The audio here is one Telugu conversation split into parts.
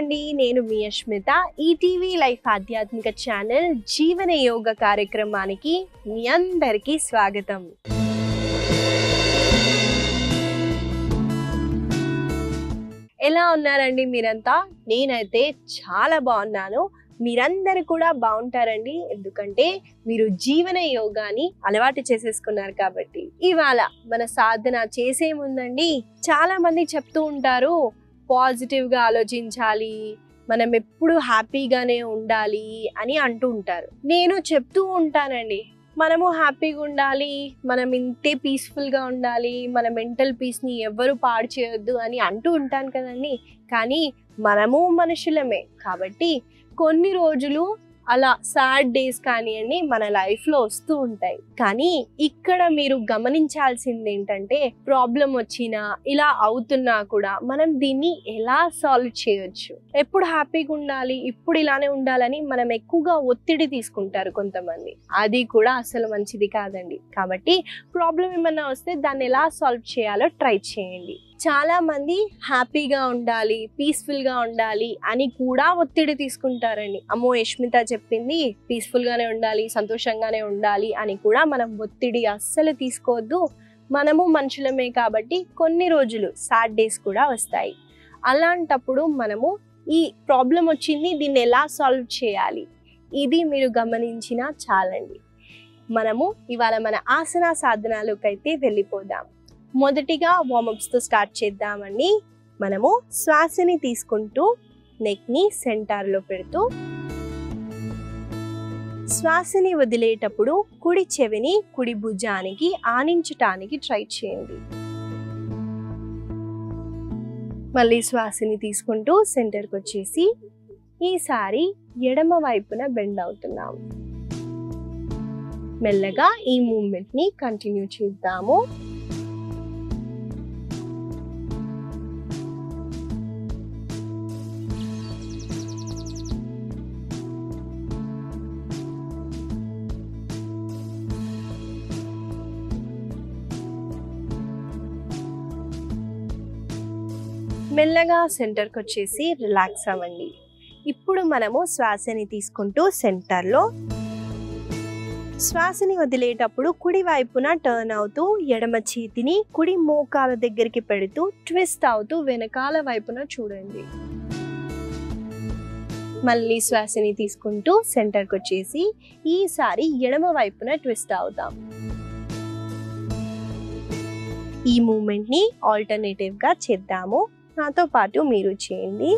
అండి, నేను మీ అశ్మిత. ఈటీవీ లైఫ్ ఆధ్యాత్మిక ఛానల్ జీవన యోగ కార్యక్రమానికి మీ అందరికీ స్వాగతం. ఎలా ఉన్నారండి మీరంతా? నేనైతే చాలా బాగున్నాను. మీరందరూ కూడా బాగుంటారండి, ఎందుకంటే మీరు జీవన యోగాని అలవాటు చేసేసుకున్నారు కాబట్టి. ఇవాళ మన సాధన చేసే ముందండి, చాలా మంది చెప్తూ ఉంటారు పాజిటివ్గా ఆలోచించాలి, మనం ఎప్పుడు హ్యాపీగానే ఉండాలి అని అంటూ ఉంటారు. నేను చెప్తూ ఉంటానండి, మనము హ్యాపీగా ఉండాలి, మనం ఇంతే పీస్ఫుల్గా ఉండాలి, మన మెంటల్ పీస్ని ఎవరు పాడు చేయొద్దు అని అంటూ ఉంటాను కదండి. కానీ మనము మనుషులమే కాబట్టి కొన్ని రోజులు అలా సాడ్ డేస్ కానివ్వండి మన లైఫ్లో వస్తూ ఉంటాయి. కానీ ఇక్కడ మీరు గమనించాల్సింది ఏంటంటే, ప్రాబ్లం వచ్చినా ఇలా అవుతున్నా కూడా మనం దీన్ని ఎలా సాల్వ్ చేయొచ్చు. ఎప్పుడు హ్యాపీగా ఉండాలి, ఇప్పుడు ఇలానే ఉండాలని మనం ఎక్కువగా ఒత్తిడి తీసుకుంటారు కొంతమంది. అది కూడా అసలు మంచిది కాదండి. కాబట్టి ప్రాబ్లం ఏమన్నా వస్తే దాన్ని ఎలా సాల్వ్ చేయాలో ట్రై చేయండి. చాలా మంది హ్యాపీగా ఉండాలి, పీస్ఫుల్గా ఉండాలి అని కూడా ఒత్తిడి తీసుకుంటారండి. అమ్మో యష్మిత చెప్పింది పీస్ఫుల్గానే ఉండాలి, సంతోషంగానే ఉండాలి అని కూడా మనం ఒత్తిడి అస్సలు తీసుకోవద్దు. మనము మనుషులమే కాబట్టి కొన్ని రోజులు సాడ్ డేస్ కూడా వస్తాయి. అలాంటప్పుడు మనము ఈ ప్రాబ్లం వచ్చింది, దీన్ని ఎలా సాల్వ్ చేయాలి, ఇది మీరు గమనించినా చాలండి. మనము ఇవాళ మన ఆసన సాధనాలకు అయితే వెళ్ళిపోదాం. మొదటిగా వార్మప్స్తో స్టార్ట్ చేద్దామండి. మనము శ్వాసని తీసుకుంటూ నెక్ని సెంటర్లో పెడుతూ, శ్వాసని వదిలేటప్పుడు కుడి చెవిని కుడి భుజానికి ఆనించటానికి ట్రై చేయండి. మళ్ళీ శ్వాసని తీసుకుంటూ సెంటర్కి వచ్చేసి ఈసారి ఎడమ వైపున బెండ్ అవుతున్నాము. మెల్లగా ఈ మూమెంట్ని కంటిన్యూ చేద్దాము. మెల్లగా సెంటర్కి వచ్చేసి రిలాక్స్ అవ్వండి. ఇప్పుడు మనము శ్వాసని తీసుకుంటూ సెంటర్లో, శ్వాసని వదిలేటప్పుడు కుడి వైపున టర్న్ అవుతూ ఎడమ చేతిని కుడి మోకాల దగ్గరికి పెడుతూ ట్విస్ట్ అవుతూ వెనకాల వైపున చూడండి. మళ్ళీ శ్వాసని తీసుకుంటూ సెంటర్కి వచ్చేసి ఈసారి ఎడమ వైపున ట్విస్ట్ అవుతాం. ఈ మూమెంట్ని ఆల్టర్నేటివ్గా చేద్దాము. నాతో పాటు మీరు చేయండి.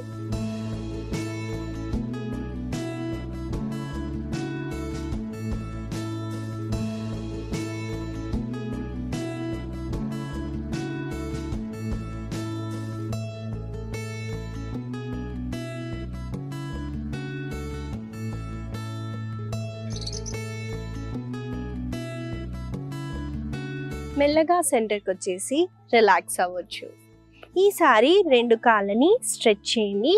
మెల్లగా సెంటర్కి వచ్చేసి రిలాక్స్ అవ్వచ్చు. ఈసారి రెండు కాళ్ళని స్ట్రెచ్ చేయండి.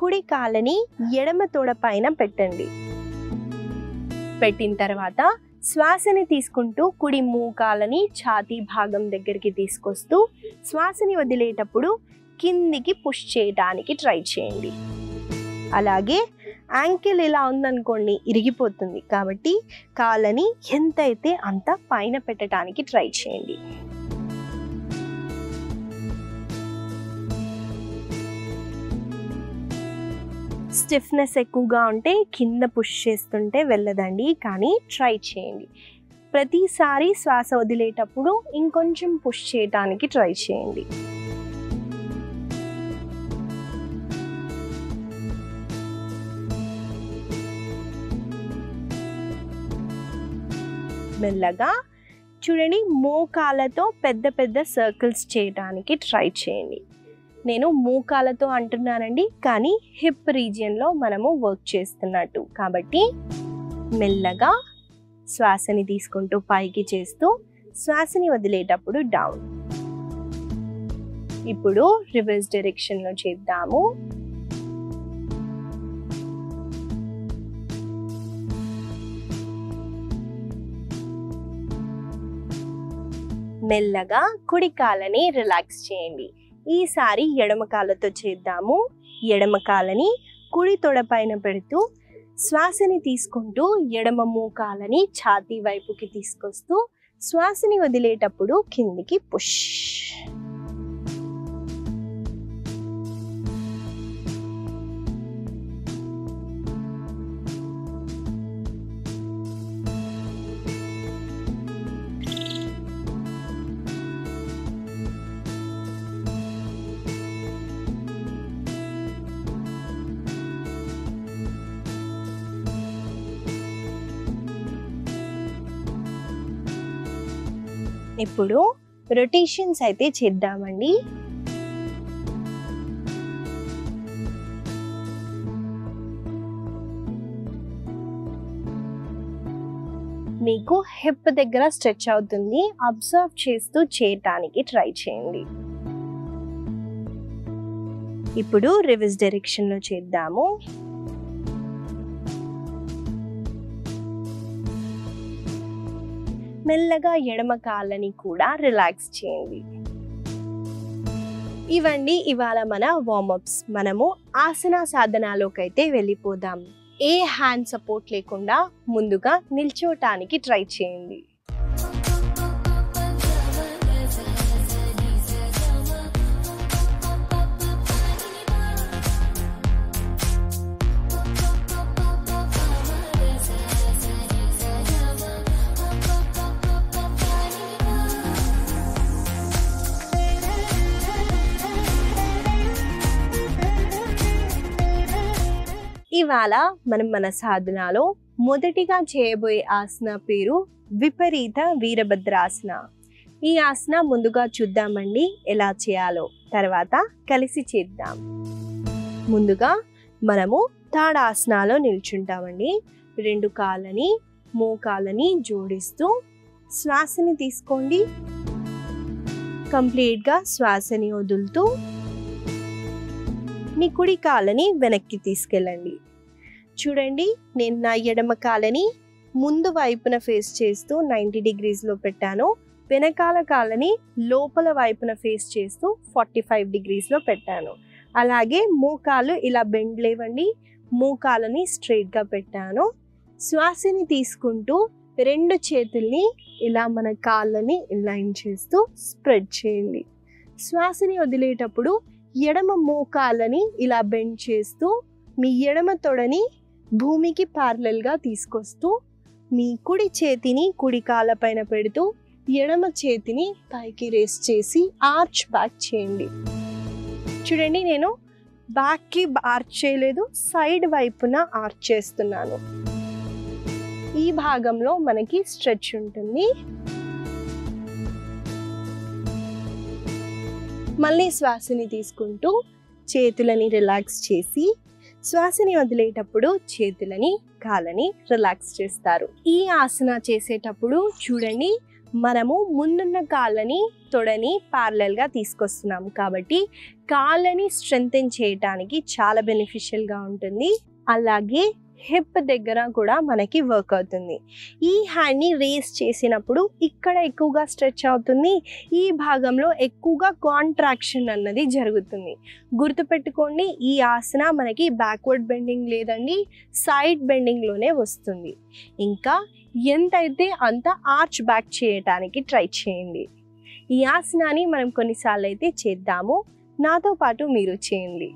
కుడి కాళ్ళని ఎడమ తొడ పైన పెట్టండి. పెట్టిన తర్వాత శ్వాసని తీసుకుంటూ కుడి మోకాలని ఛాతీ భాగం దగ్గరికి తీసుకొస్తూ శ్వాసని వదిలేటప్పుడు కిందికి పుష్ చేయడానికి ట్రై చేయండి. అలాగే యాంకిల్ ఇలా ఉందనుకోండి, ఇరిగిపోతుంది. కాబట్టి కాళ్ళని ఎంతైతే అంత పైన పెట్టడానికి ట్రై చేయండి. స్టిఫ్నెస్ ఎక్కువగా ఉంటే కింద పుష్ చేస్తుంటే వెళ్ళదండి, కానీ ట్రై చేయండి. ప్రతిసారి శ్వాస వదిలేటప్పుడు ఇంకొంచెం పుష్ చేయడానికి ట్రై చేయండి. మెల్లగా చూడండి, మోకాలతో పెద్ద పెద్ద సర్కిల్స్ చేయడానికి ట్రై చేయండి. నేను మోకాలతో అంటున్నానండి, కానీ హిప్ రీజియన్లో మనము వర్క్ చేస్తున్నట్టు. కాబట్టి మెల్లగా శ్వాసని తీసుకుంటూ పైకి చేస్తూ శ్వాసని వదిలేటప్పుడు డౌన్. ఇప్పుడు రివర్స్ డైరెక్షన్లో చేద్దాము. మెల్లగా కుడి కాళ్ళని రిలాక్స్ చేయండి. ఈసారి ఎడమ కాళ్ళతో చేద్దాము. ఎడమ కాలని కుడి తొడ పైన పెడుతూ శ్వాసని తీసుకుంటూ ఎడమ మోకాలని ఛాతీ వైపుకి తీసుకొస్తూ శ్వాసని వదిలేటప్పుడు కిందికి పుష్. ఇప్పుడు రొటేషన్స్ అయితే చేద్దామండి. మీకు హిప్ దగ్గర స్ట్రెచ్ అవుతుంది, అబ్జర్వ్ చేస్తూ చేయటానికి ట్రై చేయండి. ఇప్పుడు రివర్స్ డైరెక్షన్ లో చేద్దాము. మెల్లగా ఎడమ కాళ్ళని కూడా రిలాక్స్ చేయండి. ఇవండి ఇవాళ మన వార్మప్స్. మనము ఆసన సాధనాలోకి అయితే వెళ్ళిపోదాం. ఏ హ్యాండ్ సపోర్ట్ లేకుండా ముందుగా నిల్చోటానికి ట్రై చేయండి. ఇవాళ మనం మన సాధనలో మొదటిగా చేయబోయే ఆసన పేరు విపరీత వీరభద్రాసన. ఈ ఆసన ముందుగా చూద్దామండి ఎలా చేయాలో, తర్వాత కలిసి చేద్దాం. ముందుగా మనము తాడాసనాలో నిల్చుంటామండి. రెండు కాళ్ళని మోకాళ్ళని జోడిస్తూ శ్వాసని తీసుకోండి. కంప్లీట్గా శ్వాసని వదులుతూ మీ కుడి కాళ్ళని వెనక్కి తీసుకెళ్ళండి. చూడండి, నేను నా ఎడమ కాళ్ళని ముందు వైపున ఫేస్ చేస్తూ 90 డిగ్రీస్లో పెట్టాను. వెనకాల కాళ్ళని లోపల వైపున ఫేస్ చేస్తూ 45 డిగ్రీస్లో పెట్టాను. అలాగే మోకాళ్ళు ఇలా బెండ్ లేవండి, మోకాళ్ళని స్ట్రైట్గా పెట్టాను. శ్వాసని తీసుకుంటూ రెండు చేతుల్ని ఇలా మన కాళ్ళని ఇన్లైన్ చేస్తూ స్ప్రెడ్ చేయండి. శ్వాసని వదిలేటప్పుడు ఎడమ మోకాళ్ళని ఇలా బెండ్ చేస్తూ మీ ఎడమ తొడని భూమికి ప్యారలల్గా తీసుకొస్తూ మీ కుడి చేతిని కుడి కాళ్ళ పైన పెడుతూ ఎడమ చేతిని పైకి రేస్ చేసి ఆర్చ్ బ్యాక్ చేయండి. చూడండి, నేను బ్యాక్కి ఆర్చ్ చేయలేదు, సైడ్ వైపున ఆర్చ్ చేస్తున్నాను. ఈ భాగంలో మనకి స్ట్రెచ్ ఉంటుంది. మళ్ళీ శ్వాసని తీసుకుంటూ చేతులని రిలాక్స్ చేసి శ్వాసని వదిలేటప్పుడు చేతులని కాళ్ళని రిలాక్స్ చేస్తారు. ఈ ఆసన చేసేటప్పుడు చూడండి, మనము ముందున్న కాళ్ళని తొడని ప్యారలల్గా తీసుకొస్తున్నాము కాబట్టి కాళ్ళని స్ట్రెంథెన్ చేయడానికి చాలా బెనిఫిషియల్గా ఉంటుంది. అలాగే హిప్ దగ్గర కూడా మనకి వర్క్ అవుతుంది. ఈ హ్యాండ్ని రేస్ చేసినప్పుడు ఇక్కడ ఎక్కువగా స్ట్రెచ్ అవుతుంది, ఈ భాగంలో ఎక్కువగా కాంట్రాక్షన్ అన్నది జరుగుతుంది. గుర్తుపెట్టుకోండి, ఈ ఆసన మనకి బ్యాక్వర్డ్ బెండింగ్ లేదండి, సైడ్ బెండింగ్లోనే వస్తుంది. ఇంకా ఎంతైతే అంత ఆర్చ్ బ్యాక్ చేయటానికి ట్రై చేయండి. ఈ ఆసనాన్ని మనం కొన్నిసార్లు అయితే చేద్దాము. నాతో పాటు మీరు చేయండి.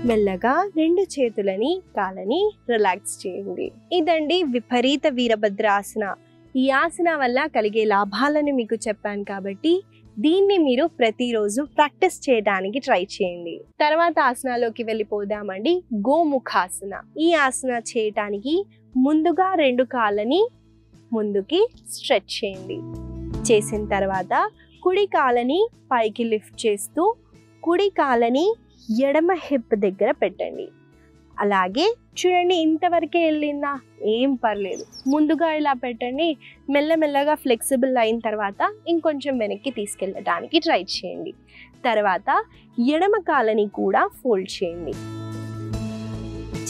మెల్లగా రెండు చేతులని కాళ్ళని రిలాక్స్ చేయండి. ఇదండి విపరీత వీరభద్రాసన. ఈ ఆసన వల్ల కలిగే లాభాలను మీకు చెప్పాను కాబట్టి దీన్ని మీరు ప్రతిరోజు ప్రాక్టీస్ చేయడానికి ట్రై చేయండి. తర్వాత ఆసనాలోకి వెళ్ళిపోదామండి. గోముఖాసన. ఈ ఆసన చేయటానికి ముందుగా రెండు కాళ్ళని ముందుకి స్ట్రెచ్ చేయండి. చేసిన తర్వాత కుడి కాళ్ళని పైకి లిఫ్ట్ చేస్తూ కుడి కాళ్ళని ఎడమ హిప్ దగ్గర పెట్టండి. అలాగే చూడండి, ఇంతవరకే వెళ్ళిందా, ఏం పర్లేదు, ముందుగా ఇలా పెట్టండి. మెల్లమెల్లగా ఫ్లెక్సిబుల్ అయిన తర్వాత ఇంకొంచెం వెనక్కి తీసుకెళ్ళడానికి ట్రై చేయండి. తర్వాత ఎడమ కాళ్ళని కూడా ఫోల్డ్ చేయండి.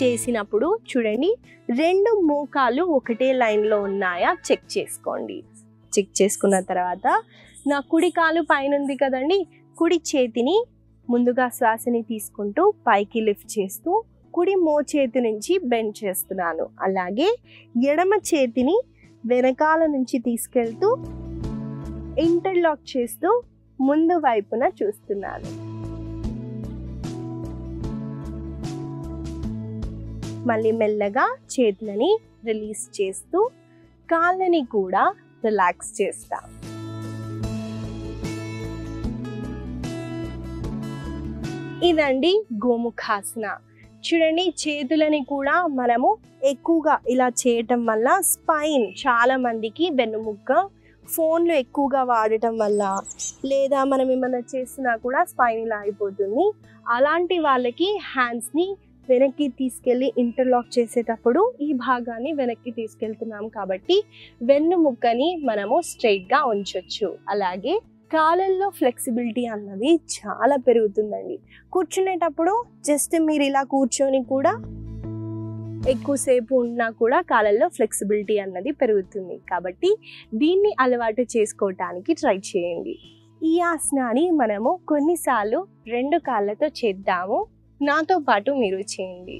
చేసినప్పుడు చూడండి, రెండు మోకాలు ఒకటే లైన్లో ఉన్నాయా చెక్ చేసుకోండి. చెక్ చేసుకున్న తర్వాత నా కుడి కాలు పైన ఉంది కదండి, కుడి చేతిని ముందుగా శ్వాసని తీసుకుంటూ పైకి లిఫ్ట్ చేస్తూ కుడి మోచేతి నుంచి బెండ్ చేస్తున్నాను. అలాగే ఎడమ చేతిని వెనకాల నుంచి తీసుకెళ్తూ ఇంటర్లాక్ చేస్తూ ముందు వైపున చూస్తున్నాను. మళ్ళీ మెల్లగా చేతులని రిలీజ్ చేస్తూ కాళ్ళని కూడా రిలాక్స్ చేస్తాం. ఇదండి గోముఖాసన. చూడండి, చేతులని కూడా మనము ఎక్కువగా ఇలా చేయటం వల్ల స్పైన్, చాలా మందికి వెన్నుముక్క ఫోన్లో ఎక్కువగా వాడటం వల్ల లేదా మనం ఏమైనా చేసినా కూడా స్పైన్ ఇలా అయిపోతుంది. అలాంటి వాళ్ళకి హ్యాండ్స్ని వెనక్కి తీసుకెళ్ళి ఇంటర్లాక్ చేసేటప్పుడు ఈ భాగాన్ని వెనక్కి తీసుకెళ్తున్నాం కాబట్టి వెన్నుముక్కని మనము స్ట్రైట్గా ఉంచవచ్చు. అలాగే కాళ్ళల్లో ఫ్లెక్సిబిలిటీ అన్నది చాలా పెరుగుతుందండి. కూర్చునేటప్పుడు జస్ట్ మీరు ఇలా కూర్చొని కూడా ఎక్కువసేపు ఉన్నా కూడా కాళ్ళల్లో ఫ్లెక్సిబిలిటీ అన్నది పెరుగుతుంది. కాబట్టి దీన్ని అలవాటు చేసుకోవటానికి ట్రై చేయండి. ఈ ఆసనాన్ని మనము కొన్నిసార్లు రెండు కాళ్ళతో చేద్దాము. నాతో పాటు మీరు చేయండి.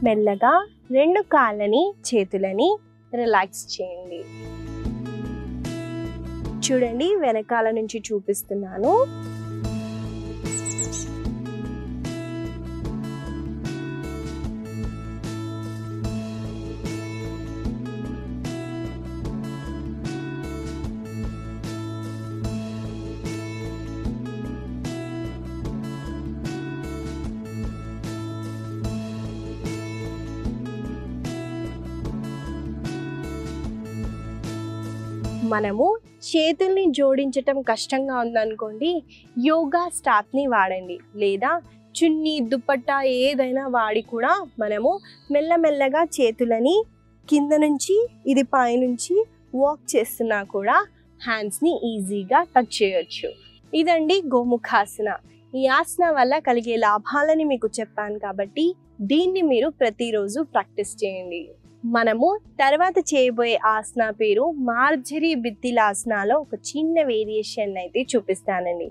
మెల్లగా రెండు కాళ్ళని చేతులని రిలాక్స్ చేయండి. చూడండి, వెనకాల నుంచి చూపిస్తున్నాను. మనము చేతుల్ని జోడించటం కష్టంగా ఉందనుకోండి, యోగా స్టాప్ని వాడండి, లేదా చున్నీ, దుపట్టా ఏదైనా వాడి కూడా మనము మెల్లమెల్లగా చేతులని కింద నుంచి ఇది పైనుంచి వాక్ చేస్తున్నా కూడా హ్యాండ్స్ని ఈజీగా టచ్ చేయొచ్చు. ఇదండి గోముఖాసన. ఈ ఆసన వల్ల కలిగే లాభాలని మీకు చెప్పాను కాబట్టి దీన్ని మీరు ప్రతిరోజు ప్రాక్టీస్ చేయండి. మనము తర్వాత చేయబోయే ఆసన పేరు మార్జరీ బిత్తిలాసనాలో ఒక చిన్న వేరియేషన్ అయితే చూపిస్తానండి.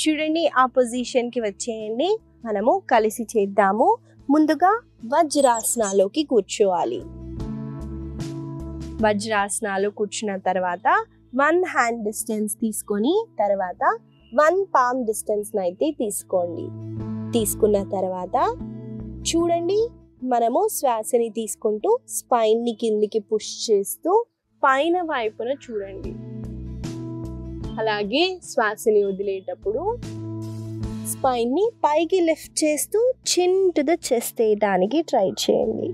చూడండి, ఆ పొజిషన్కి వచ్చేయండి. మనము కలిసి చేద్దాము. ముందుగా వజ్రాసనాలోకి కూర్చోవాలి. వజ్రాసనాలు కూర్చున్న తర్వాత 1 హ్యాండ్ డిస్టెన్స్ తీసుకొని తర్వాత 1 పామ్ డిస్టెన్స్ అయితే తీసుకోండి. తీసుకున్న తర్వాత చూడండి, మనము శ్వాసని తీసుకుంటూ స్పైన్ని కిందికి పుష్ చేస్తూ పైన వైపున చూడండి. అలాగే శ్వాసని వదిలేటప్పుడు స్పైన్ని పైకి లిఫ్ట్ చేస్తూ చిన్ టు ద చెస్ట్ వేయడానికి ట్రై చేయండి.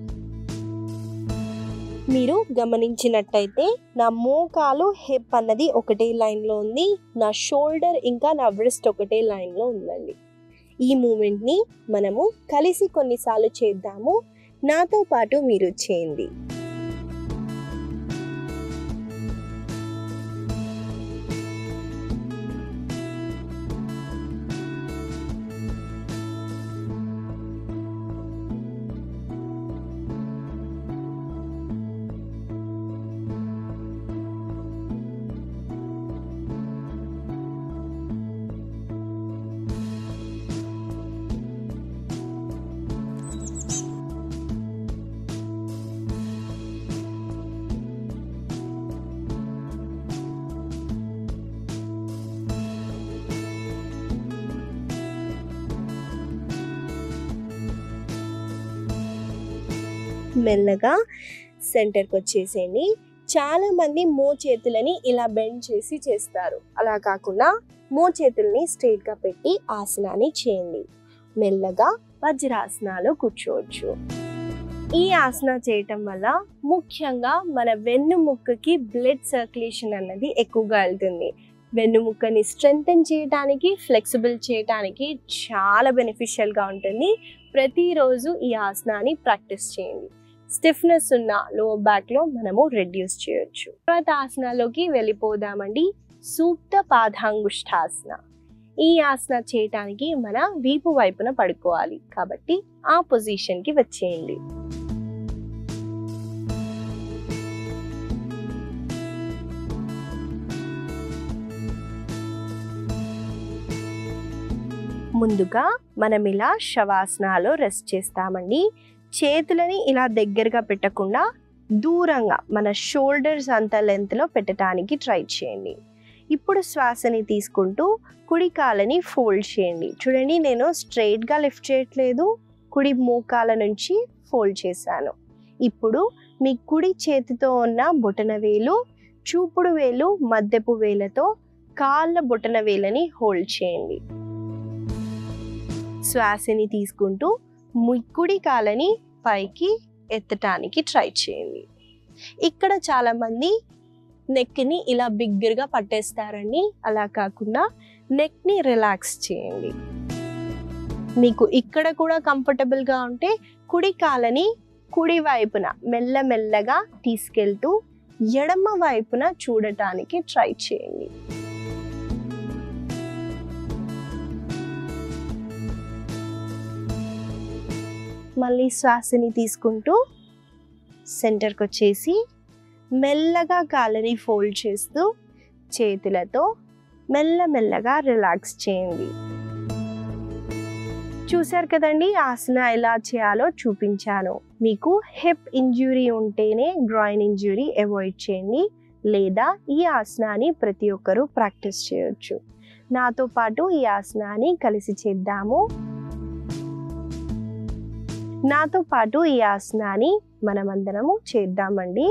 మీరు గమనించినట్టయితే నా మోకాలు హిప్ అన్నది ఒకటే లైన్లో ఉంది, నా షోల్డర్ ఇంకా నా వ్రిస్ట్ ఒకటే లైన్లో ఉందండి. ఈ మూమెంట్ని మనము కలిసి కొన్నిసార్లు చేద్దాము. నాతో పాటు మీరు చేయండి. మెల్లగా సెంటర్కి వచ్చేసేయండి. చాలా మంది మోచేతులని ఇలా బెండ్ చేసి చేస్తారు. అలా కాకుండా మోచేతుల్ని స్ట్రైట్గా పెట్టి ఆసనాన్ని చేయండి. మెల్లగా వజ్రాసనాలో కూర్చోవచ్చు. ఈ ఆసన చేయటం వల్ల ముఖ్యంగా మన వెన్నుముక్కకి బ్లడ్ సర్క్యులేషన్ అన్నది ఎక్కువగా వెళ్తుంది. వెన్నుముక్కని స్ట్రెంగ్తెన్ చేయడానికి, ఫ్లెక్సిబుల్ చేయడానికి చాలా బెనిఫిషియల్గా ఉంటుంది. ప్రతిరోజు ఈ ఆసనాన్ని ప్రాక్టీస్ చేయండి. స్టిఫ్నెస్ ఉన్న లోవర్ బ్యాక్లో మనము రెడ్యూస్ చేయొచ్చు. తర్వాత ఆసనాలోకి వెళ్ళిపోదామండి. సూక్త పాదాంగుష్ఠాసన. ఈ ఆసన చేయటానికి మన వీపు వైపున పడుకోవాలి కాబట్టి ఆ పొజిషన్కి వచ్చేయండి. ముందుగా మనం ఇలా శవాసనాలో రెస్ట్ చేస్తామండి. చేతులని ఇలా దగ్గరగా పెట్టకుండా దూరంగా మన షోల్డర్స్ అంత లెంత్లో పెట్టడానికి ట్రై చేయండి. ఇప్పుడు శ్వాసని తీసుకుంటూ కుడి కాలని ఫోల్డ్ చేయండి. చూడండి, నేను స్ట్రైట్గా లిఫ్ట్ చేయట్లేదు, కుడి మోకాల నుంచి ఫోల్డ్ చేశాను. ఇప్పుడు మీ కుడి చేతితో ఉన్న బొటన వేలు, చూపుడు వేలు, మధ్యపు వేలతో కాళ్ళ బొటన వేలని హోల్డ్ చేయండి. శ్వాసని తీసుకుంటూ కుడి కాలని పైకి ఎత్తటానికి ట్రై చేయండి. ఇక్కడ చాలామంది నెక్ని ఇలా బిగ్గరగా పట్టేస్తారండి. అలా కాకుండా నెక్ని రిలాక్స్ చేయండి. మీకు ఇక్కడ కూడా కంఫర్టబుల్గా ఉంటే కుడి కాలని కుడి వైపున మెల్లమెల్లగా తీసుకెళ్తూ ఎడమ వైపున చూడటానికి ట్రై చేయండి. మళ్ళీ శ్వాసని తీసుకుంటూ సెంటర్కి వచ్చేసి మెల్లగా కాళ్ళని ఫోల్డ్ చేస్తూ చేతులతో మెల్లమెల్లగా రిలాక్స్ చేయండి. చూశారు కదండి, ఆసన ఎలా చేయాలో చూపించాను. మీకు హిప్ ఇంజ్యూరీ ఉంటేనే గ్రాయిన్ ఇంజ్యూరీ అవాయిడ్ చేయండి, లేదా ఈ ఆసనాన్ని ప్రతి ఒక్కరూ ప్రాక్టీస్ చేయొచ్చు. నాతో పాటు ఈ ఆసనాన్ని కలిసి చేద్దాము. నాతో పాటు ఈ ఆసనాన్ని మనమందరము చేద్దామండి.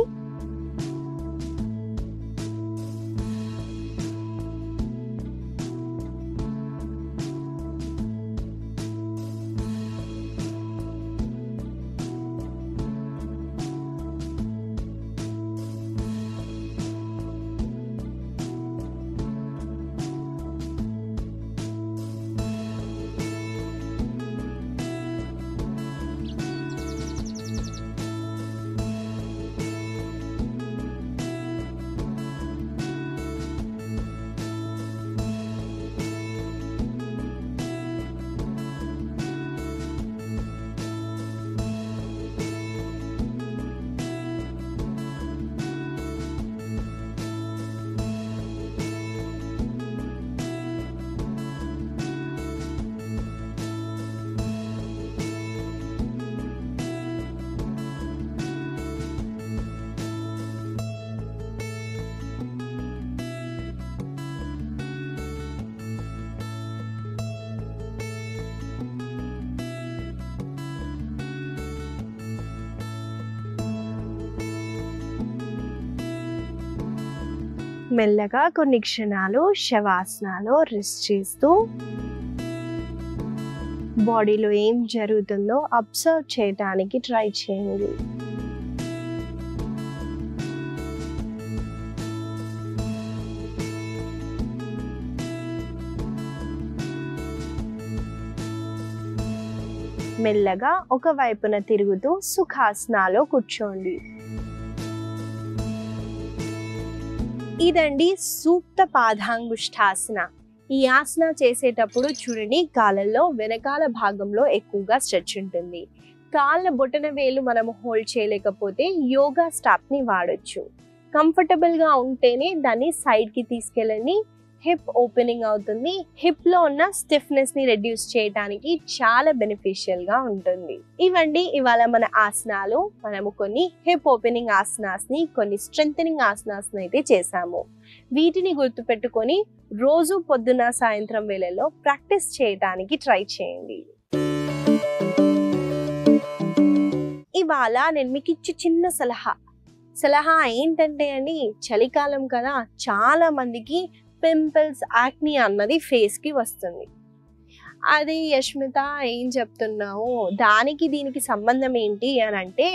మెల్లగా కొన్ని క్షణాలు శవాసనాలో రెస్ట్ చేస్తూ బాడీలో ఏం జరుగుతుందో అబ్జర్వ్ చేయడానికి ట్రై చేయండి. మెల్లగా ఒక వైపున తిరుగుతూ సుఖాసనాలో కూర్చోండి. ఇదండి సూక్త పాదాంగుష్ఠాసన. ఈ ఆసన చేసేటప్పుడు చూడండి, కాళ్ళల్లో వెనకాల భాగంలో ఎక్కువగా స్ట్రెచ్ ఉంటుంది. కాళ్ళ బొటన వేలు మనము హోల్డ్ చేయలేకపోతే యోగా స్టాప్ని వాడొచ్చు. కంఫర్టబుల్గా ఉంటేనే దాన్ని సైడ్కి తీసుకెళ్ళండి. హిప్ ఓపెనింగ్ అవుతుంది. హిప్లో ఉన్న స్టిఫ్నెస్ని రెడ్యూస్ చేయడానికి చాలా బెనిఫిషియల్గా ఉంటుంది. ఇవండి ఇవాళ మన ఆసనాలు. మనము కొన్ని హిప్ ఓపెనింగ్ ఆసనాస్ని, కొన్ని స్ట్రెంథనింగ్ ఆసనాస్ని అయితే చేసాము. వీటిని గుర్తుపెట్టుకొని రోజు పొద్దున సాయంత్రం వేళల్లో ప్రాక్టీస్ చేయడానికి ట్రై చేయండి. ఇవాళ నేను మీకు ఇచ్చే చిన్న సలహా ఏంటంటే అండి, చలికాలం కదా, చాలా మందికి పింపుల్స్, యాక్నీ అన్నది ఫేస్కి వస్తుంది. అది యష్మిత ఏం చెప్తున్నావు, దానికి దీనికి సంబంధం ఏంటి అని అంటే,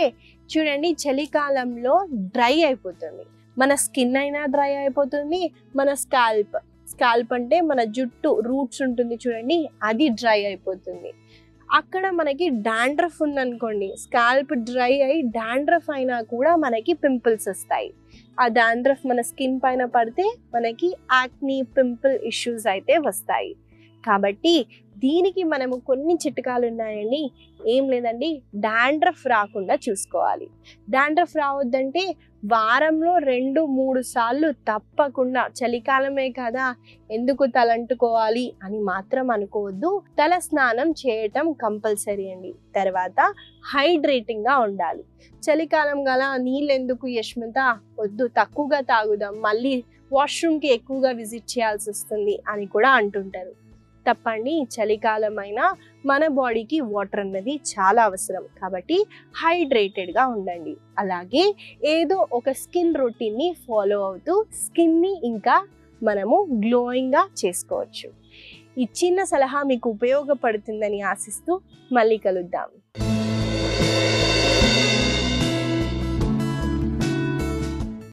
చూడండి చలికాలంలో డ్రై అయిపోతుంది. మన స్కిన్ అయినా డ్రై అయిపోతుంది. మన స్కాల్ప్ అంటే మన జుట్టు రూట్స్ ఉంటుంది చూడండి, అది డ్రై అయిపోతుంది. అక్కడ మనకి డాండ్రఫ్ ఉందనుకోండి, స్కాల్ప్ డ్రై అయి డాండ్రఫ్ అయినా కూడా మనకి పింపుల్స్ వస్తాయి. ఆ డాండ్రఫ్ మన స్కిన్ పైన పడితే మనకి యాక్నీ, పింపుల్ ఇష్యూస్ అయితే వస్తాయి. కాబట్టి దీనికి మనము కొన్ని చిట్కాలు ఉన్నాయండి. ఏం లేదండి, డాండ్రఫ్ రాకుండా చూసుకోవాలి. డాండ్రఫ్ రావద్దంటే వారంలో 2-3 సార్లు తప్పకుండా, చలికాలమే కదా ఎందుకు తలంటుకోవాలి అని మాత్రం అనుకోవద్దు, తల స్నానం చేయటం కంపల్సరీ అండి. తర్వాత హైడ్రేటింగ్గా ఉండాలి. చలికాలం గల నీళ్ళు ఎందుకు యష్మిత, వద్దు తక్కువగా తాగుదాం, మళ్ళీ వాష్రూమ్కి ఎక్కువగా విజిట్ చేయాల్సి వస్తుంది అని కూడా అంటుంటారు. తప్పండి, చలికాలం అయినా మన బాడీకి వాటర్ అన్నది చాలా అవసరం. కాబట్టి హైడ్రేటెడ్గా ఉండండి. అలాగే ఏదో ఒక స్కిన్ రొటీన్ని ఫాలో అవుతూ స్కిన్ని ఇంకా మనము గ్లోయింగ్గా చేసుకోవచ్చు. ఈ చిన్న సలహా మీకు ఉపయోగపడుతుందని ఆశిస్తూ మళ్ళీ కలుద్దాం.